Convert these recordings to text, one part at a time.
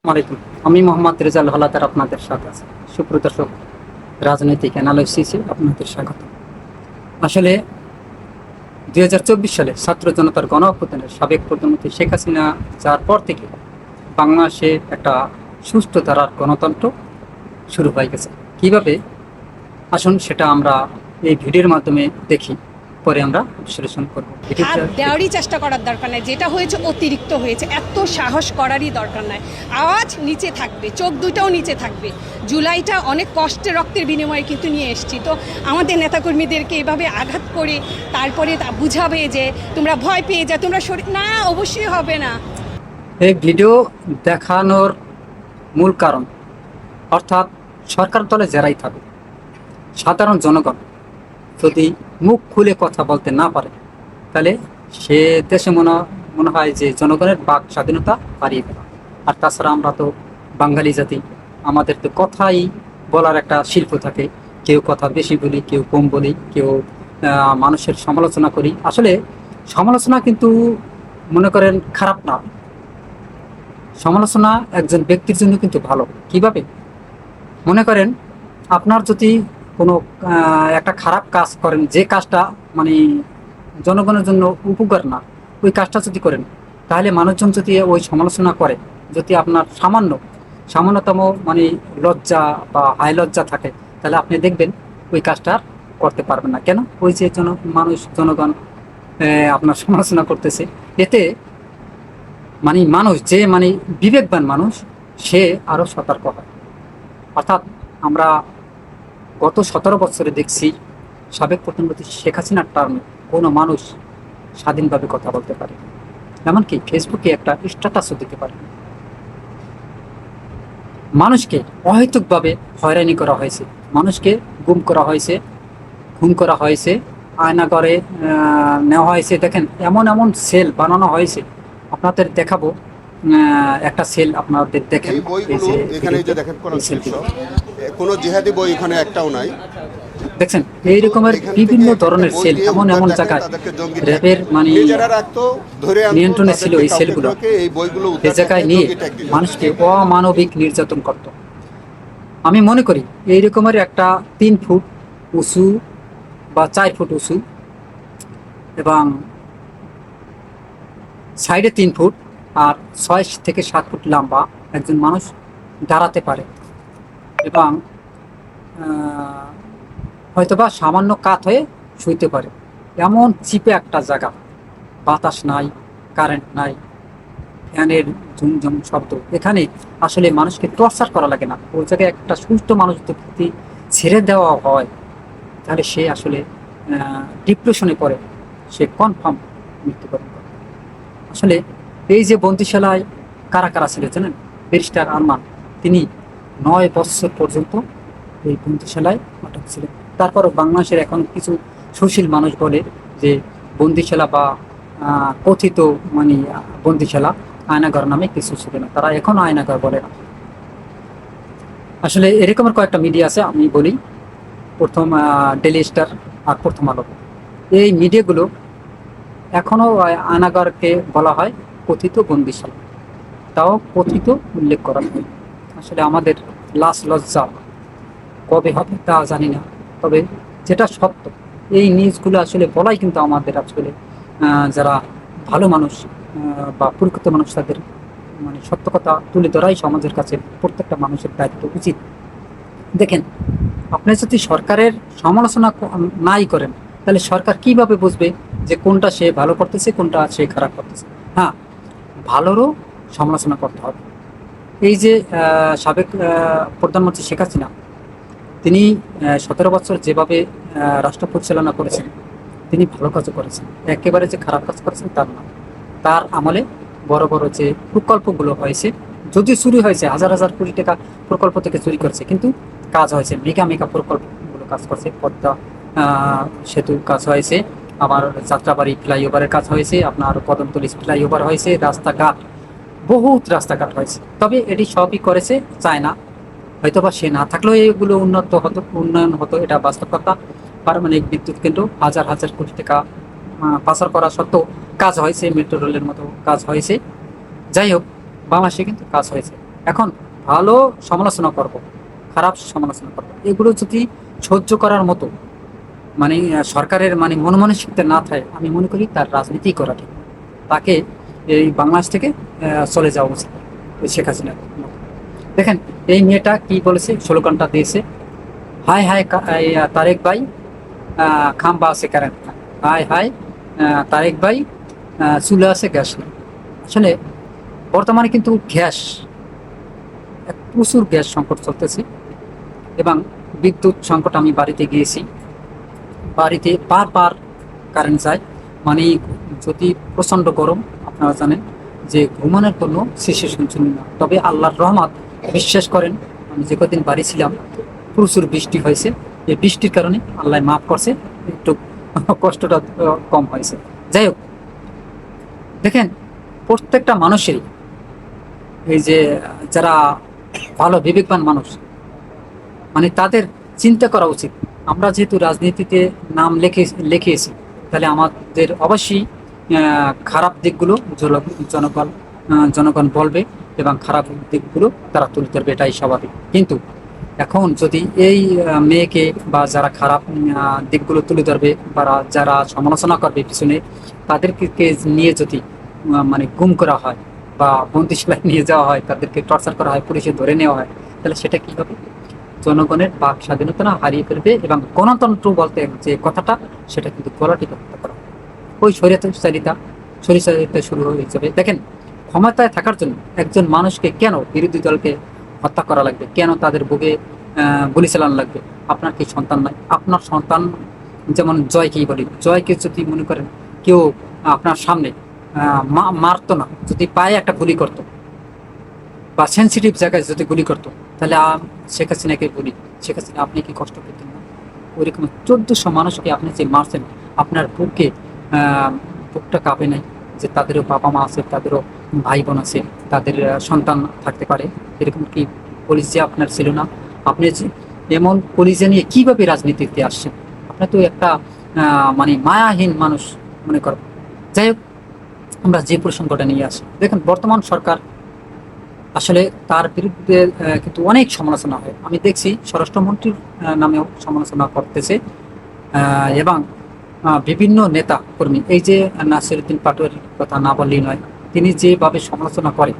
আলাইকুম। আমি মোহাম্মদ রেজাল হলাদার আপনাদের সাথে আছি। সুপ্রদর্শক, রাজনৈতিক অ্যানালিসিসে আপনাদের স্বাগত। আসলে 2024 সালে ছাত্র জনতার গণ অভ্যুত্থানের সাবেক প্রধানমন্ত্রী শেখ হাসিনা যাওয়ার পর থেকে বাংলাদেশে একটা সুষ্ঠু ধারার গণতন্ত্র শুরু হয়ে গেছে। কিভাবে? আসুন সেটা আমরা এই ভিডিওর মাধ্যমে দেখি, পরে আমরা বিশ্লেষণ করব। হাত দেওয়ারই চেষ্টা করার দরকার নাই, যেটা হয়েছে অতিরিক্ত হয়েছে, এত সাহস করারই দরকার নাই। আওয়াজ নিচে থাকবে, চোখ দুটাও নিচে থাকবে। জুলাইটা অনেক কষ্টে রক্তের বিনিময়ে কিন্তু নিয়ে এসছি, তো আমাদের নেতাকর্মীদেরকে এভাবে আঘাত করে তারপরে তা বুঝাবে যে তোমরা ভয় পেয়ে যা, তোমরা না, অবশ্যই হবে না। এই ভিডিও দেখানোর মূল কারণ, অর্থাৎ সরকার দলে যারাই থাকে, সাধারণ জনগণ যদি মুখ খুলে কথা বলতে না পারে, তাহলে সে দেশে মনে হয় যে জনগণের বাক স্বাধীনতা হারিয়ে গেল। আর তাছাড়া আমরা তো বাঙালি জাতি, আমাদের তো কথাই বলার একটা শিল্প থাকে। কেউ কথা বেশি বলি, কেউ কম বলি, কেউ মানুষের সমালোচনা করি। আসলে সমালোচনা কিন্তু মনে করেন খারাপ না। সমালোচনা একজন ব্যক্তির জন্য কিন্তু ভালো। কিভাবে? মনে করেন আপনার যদি কোনো একটা খারাপ কাজ করেন, যে কাজটা মানে জনগণের জন্য উপকার না, ওই কাজটা যদি করেন, তাহলে মানুষজন যদি ওই সমালোচনা করে, যদি আপনার সামান্যতম মানে লজ্জা বা হাই লজ্জা থাকে, তাহলে আপনি দেখবেন ওই কাজটা আর করতে পারবেন না। কেন? ওই যে জনগণ আপনার সমালোচনা করতেছে, এতে মানে মানুষ যে মানে বিবেকবান মানুষ, সে আরো সতর্ক হয়। অর্থাৎ আমরা গত 17 বছরে দেখছি সাবেক প্রধানমন্ত্রী শেখ হাসিনার টার্মে কোনো মানুষ স্বাধীনভাবে কথা বলতে পারে, এমনকি ফেসবুকে একটা স্ট্যাটাসও দিতে পারে। মানুষকে অহেতুকভাবে হয়রানি করা হয়েছে, মানুষকে গুম করা হয়েছে, খুন করা হয়েছে, আয়নাঘরে নেওয়া হয়েছে। দেখেন, এমন এমন সেল বানানো হয়েছে, আপনাদের দেখাবো। একটা সেল আপনাদের দেখেন, এই বইগুলো এখানে যে দেখেন কোনো জিহাদি বই এখানে একটাও নাই। দেখছেন এই রকমের বিভিন্ন ধরনের সেল এমন এমন জায়গায় র্যাবের মানে নিয়ন্ত্রণে ছিল। এই সেলগুলো এই জায়গায় নিয়ে মানুষকে অমানবিক নির্যাতন করত। আমি মনে করি এই রকমের একটা 3 ফুট উঁচু বা 4 ফুট উঁচু এবং সাইডে 3 ফুট আর 6 থেকে 7 ফুট লম্বা একজন মানুষ দাঁড়াতে পারে, এবং হয়তোবা সামান্য কাত হয়ে শুইতে পারে। এমন চিপে একটা জায়গা, বাতাস নাই, কারেন্ট নাই, ফ্যানের ঝুমঝুম শব্দ। এখানে আসলে মানুষকে টর্চার করা লাগে না। ওই জায়গায় একটা সুস্থ মানুষ যদি ছেড়ে দেওয়া হয়, তাহলে সে আসলে ডিপ্রেশনে পড়ে, সে কনফার্ম মৃত্যুবরণ করে। আসলে এই যে বন্দিশালায় কারা কারা ছিল জানেন? ব্যারিস্টার আরমান, তিনি 9 বছর পর্যন্ত এই বন্দিশালায় আটক ছিলেন। তারপরও বাংলাদেশের এখন কিছু সুশীল মানুষ বলে যে বন্দিশালা বা কথিত মানে বন্দিশালা, আয়নাঘর নামে কিছু ছিল না, তারা এখনো আয়নাঘর বলে না। আসলে এরকমের কয়েকটা মিডিয়া আছে, আমি বলি। প্রথম ডেইলি স্টার আর প্রথম আলো, এই মিডিয়াগুলো এখনো আয়নাঘরকে বলা হয় কথিত বন্দিশালা, তাও কথিত উল্লেখ করা হয়। আসলে আমাদের লাশ লজ্জা কবে হবে তা জানি না, তবে যেটা সত্য, এই নিউজগুলো আসলে বলাই কিন্তু আমাদের আসলে যারা ভালো মানুষ বা প্রকৃত মানুষ, তাদের মানে সত্য কথা তুলে ধরাই সমাজের কাছে প্রত্যেকটা মানুষের দায়িত্ব, উচিত। দেখেন, আপনি যদি সরকারের সমালোচনা নাই করেন, তাহলে সরকার কিভাবে বুঝবে যে কোনটা সে ভালো করতেছে, কোনটা সে খারাপ করতেছে? হ্যাঁ, ভালোরও সমালোচনা করতে হবে। এই যে সাবেক প্রধানমন্ত্রী শেখ হাসিনা, তিনি 17 বছর যেভাবে রাষ্ট্র পরিচালনা করেছেন, তিনি ভালো কাজও করেছেন, একেবারে যে খারাপ কাজ করেছেন তার না। তার আমলে বড় বড় যে প্রকল্পগুলো হয়েছে, যদিও চুরি হয়েছে, হাজার হাজার কোটি টাকা প্রকল্প থেকে চুরি করেছে, কিন্তু কাজ হয়েছে। মেগা মেগা প্রকল্পগুলো কাজ করছে। পদ্মা সেতু কাজ হয়েছে, আবার যাত্রাবাড়ি ফ্লাইওভারের কাজ হয়েছে, আপনার কদমতলী ফ্লাইওভার হয়েছে, রাস্তাঘাট, বহুত রাস্তাঘাট হয়েছে। তবে এটি সবই করেছে চায়না। হয়তোবা সে না থাকলেও এগুলো উন্নয়ন হতো, এটা বাস্তব কথা। পারমাণবিক বিদ্যুৎ কেন্দ্র হাজার হাজার কোটি টাকা পাচার করা সত্ত্বেও কাজ হয়েছে, মেট্রো রেলের মতো কাজ হয়েছে। যাই হোক, বাংলাদেশে কিন্তু কাজ হয়েছে। এখন ভালো সমালোচনা করব, খারাপ সমালোচনা করব, এগুলো যদি সহ্য করার মতো মানে সরকারের মানে মনমানসিকতা না থাকে, আমি মনে করি তার রাজনীতি করা ঠিক না। তাকে এই বাংলাদেশ থেকে চলে যাওয়া উচিত ওই শেখ হাসিনার মতো। দেখেন এই মেয়েটা কি বলেছে, স্লোগানটা দিয়েছে, হাই হাই তারেক ভাই, খাম্বা আছে কারেন্ট না, হাই হাই তারেক ভাই, চুলা আছে গ্যাস নেই। আসলে বর্তমানে কিন্তু গ্যাস, প্রচুর গ্যাস সংকট চলতেছে এবং বিদ্যুৎ সংকট। আমি বাড়িতে গিয়েছি, বাড়িতে বারবার কারেন্ট যায়, মানে যদি প্রচণ্ড গরম, আপনারা জানেন যে ঘুমানোর কোনো সিচুয়েশন ছিল না। তবে আল্লাহর রহমত, বিশ্বাস করেন আমি যে কদিন বাড়ি ছিলাম প্রচুর বৃষ্টি হয়েছে, এই বৃষ্টির কারণে আল্লাহ মাফ করছে, একটু কষ্টটা কম হয়েছে। যাই হোক, দেখেন প্রত্যেকটা মানুষেরই এই যে যারা ভালো বিবেকবান মানুষ, মানে তাদের চিন্তা করা উচিত। আমরা যেহেতু রাজনীতিতে নাম লিখিয়েছি, তাহলে আমাদের অবশ্যই খারাপ দিকগুলো জনগণ জনগণ বলবে এবং খারাপ দিকগুলো তারা তুলে ধরবে, এটাই স্বাভাবিক। কিন্তু এখন যদি এই মেয়েকে বা যারা খারাপ দিকগুলো তুলে ধরবে বা যারা সমালোচনা করবে পিছনে, তাদেরকে নিয়ে যদি মানে গুম করা হয় বা বন্দিশালায় নিয়ে যাওয়া হয়, তাদেরকে টর্চার করা হয়, পুলিশে ধরে নেওয়া হয়, তাহলে সেটা কি হবে? জনগণের বাক স্বাধীনতা না হারিয়ে ফেলবে এবং গণতন্ত্র বলতে যে কথাটা, সেটা কিন্তু গলাটিকে হত্যা করা, ওই স্বৈরাচারিতা শুরু হয়ে যাবে। দেখেন ক্ষমতায় থাকার জন্য একজন মানুষকে কেন বিরোধী দলকে হত্যা করা লাগবে, কেন তাদের বুকে গুলি চালানো লাগবে? আপনার কি সন্তান নাই? আপনার সন্তান, যেমন জয়কেই বলি, জয়কে যদি মনে করেন কেউ আপনার সামনে মারতো না, যদি পায়ে একটা গুলি করতো বা সেন্সিটিভ জায়গায় যদি গুলি করতো, তাহলে শেখ হাসিনাকে বলি, শেখ হাসিনা আপনি কি কষ্ট পেতেন না? ওইরকম 1400 মানুষকে আপনি যে মারছেন, আপনার বুকটা কাঁপে নাই যে তাদেরও বাবা মা আছে, তাদেরও ভাই বোন আছে, তাদের সন্তান থাকতে পারে? এরকম কি পুলিশ যে আপনার ছিল না? আপনি যে এমন পুলিশে নিয়ে কিভাবে রাজনীতিতে আসছেন? আপনি তো একটা মানে মায়াহীন মানুষ মনে করেন। যাই হোক, আমরা যে প্রসঙ্গটা নিয়ে আসি, দেখেন বর্তমান সরকার আসলে তার বিরুদ্ধে কিন্তু অনেক সমালোচনা হয়। আমি দেখছি স্বরাষ্ট্রমন্ত্রীর নামেও সমালোচনা করতেছে এবং বিভিন্ন নেতা কর্মী, এই যে নাসিরউদ্দিন পাটোয়ারির কথা না বললেই নয়, তিনি যেভাবে সমালোচনা করে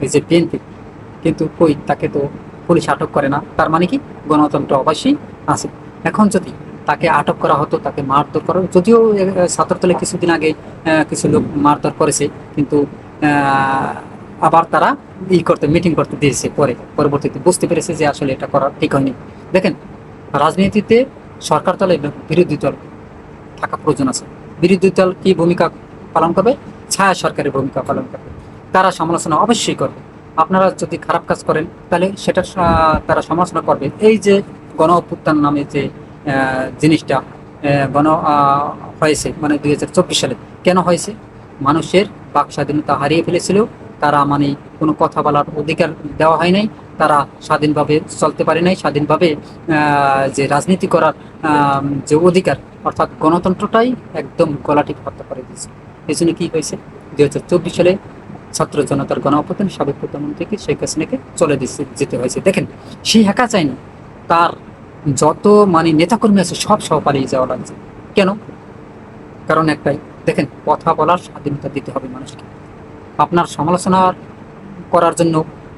এই যে বিএনপি, কিন্তু কই তাকে তো পুলিশ আটক করে না, তার মানে কি গণতন্ত্র অবশ্যই আছে। এখন যদি তাকে আটক করা হতো, তাকে মারধর করা, যদিও ছাত্রদলে কিছুদিন আগে কিছু লোক মারধর করেছে, কিন্তু আবার তারা মিটিং করতে দিয়েছে, পরবর্তীতে বুঝতে পেরেছে যে আসলে এটা করা ঠিক হয়নি। দেখেন রাজনীতিতে সরকার দল এবং বিরোধী দল থাকা প্রয়োজন আছে। বিরোধী দল কি ভূমিকা পালন করবে? ছায়া সরকারের ভূমিকা পালন করবে, তারা সমালোচনা অবশ্যই করবে। আপনারা যদি খারাপ কাজ করেন তাহলে সেটা তারা সমালোচনা করবে। এই যে গণ অভ্যুত্থান নামে যে জিনিসটা হয়েছে, মানে 2024 সালে কেন হয়েছে? মানুষের বাক স্বাধীনতা হারিয়ে ফেলেছিল, তারা মানে কোনো কথা বলার অধিকার দেওয়া হয় নাই, তারা স্বাধীনভাবে চলতে পারে নাই, স্বাধীনভাবে যে রাজনীতি করার যে অধিকার, অর্থাৎ গণতন্ত্রটাই একদম গলাটিকে হত্যা করে দিয়েছে। এই জন্য কী হয়েছে? 2024 সালে ছাত্র জনতার গণ অভ্যুত্থানে সাবেক প্রধানমন্ত্রীকে শেখ হাসিনাকে চলে যেতে হয়েছে। দেখেন সেই একা চায়নি, তার যত মানে নেতাকর্মী আছে সব পালিয়ে যাওয়া লাগছে। কেন? কারণ একটাই, দেখেন কথা বলার স্বাধীনতা দিতে হবে মানুষকে। আপনার সমালোচনা করার জন্য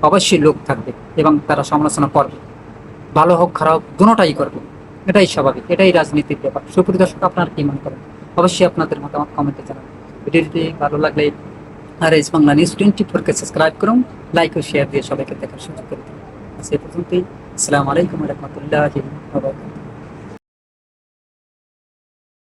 অবশ্যই লোক থাকবে এবং তারা সমালোচনা করবে, ভালো হোক খারাপ হোক দুটোটাই করবে, এটাই স্বাভাবিক, এটাই রাজনীতির ব্যাপার। সুপ্রিয় দর্শক, আপনারা কি মনে করেন? অবশ্যই আপনাদের মতামত কমেন্টে জানাবেন। ভিডিওটি ভালো লাগলে RS বাংলা নিউজ 24-কে সাবস্ক্রাইব করুন, লাইক ও শেয়ার দিয়ে সবাইকে দেখার সুযোগ করে দিন। আজ এই পর্যন্তই। আসসালামু আলাইকুম ওয়া রাহমাতুল্লাহি ওয়া বারাকাতুহু।